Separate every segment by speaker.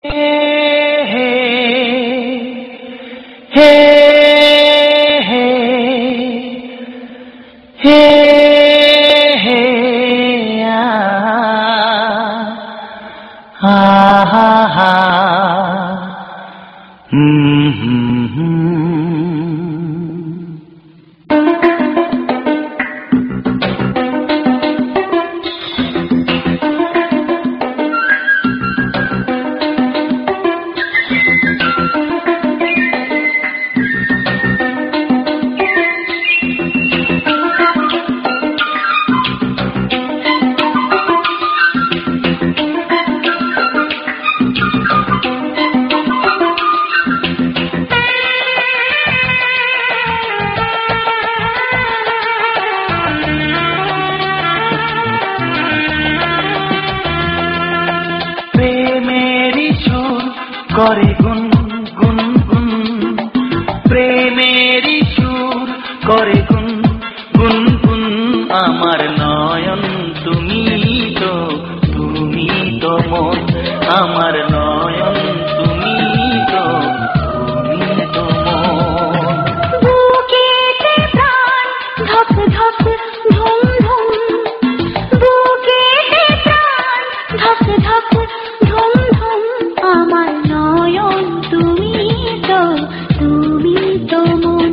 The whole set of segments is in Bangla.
Speaker 1: Hey, hey, hey, hey, hey, hey, ah, ah, ah, করে গুন গুন গুন প্রেমেরই সুর করে গুন গুন গুন আমার নয়ন তুমি তো মন আমার নয়ন তুমি তো মন
Speaker 2: বুকেতে প্রাণ ধক ধক ধুম ধুম বুকেতে প্রাণ ধক ধক ধুম ধুম আমার নয়ন তুমি তো মন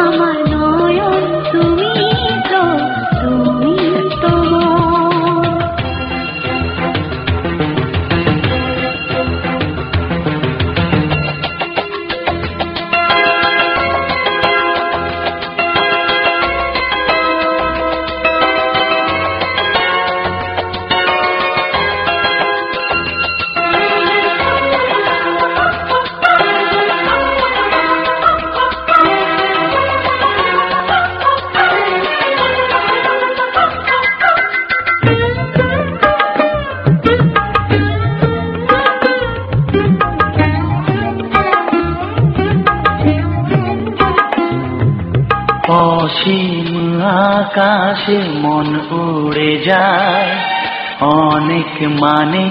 Speaker 2: আমার নয়ন তুমি তো মন
Speaker 1: অসীম আকাশে মন উড়ে যায় অনেক মানে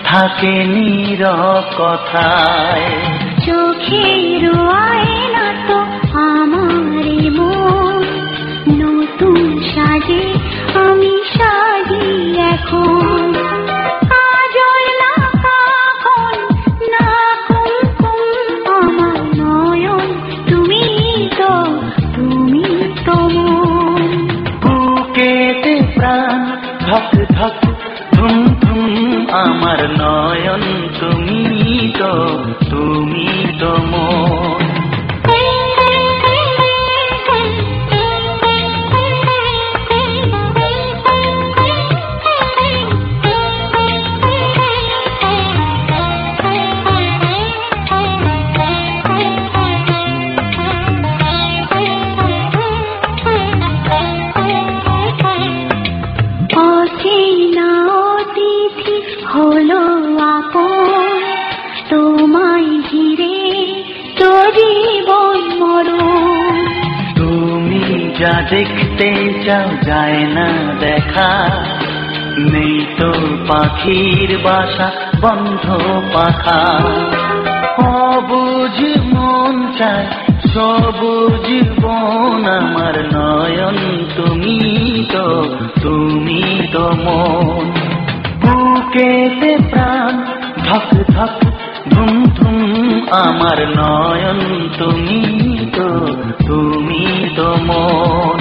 Speaker 1: থাকে নীরব কথায়
Speaker 2: চোখের আয়না তো আমারই মন নতুন সাজে আমি সাজি এখন কাজল না কাকন না কুমকুম আমার নয়ন তুমি তো মন
Speaker 1: বুকেতে প্রাণ ধক ধক ধুম ধুম আমার নয়ন তুমি তো মন
Speaker 2: হলো আপন তোমায় ঘিরে তো জীবন মরণ
Speaker 1: তুমি যা দেখতে চাও যায় না দেখা নেই তো পাখির বাসা বন্ধ পাখা অবুঝ মন চায় সবুজ বন আমার নয়ন তুমি তো মন বুকেতে প্রাণ ধক ধক ধুম ধুম আমার নয়ন তুমি তো মন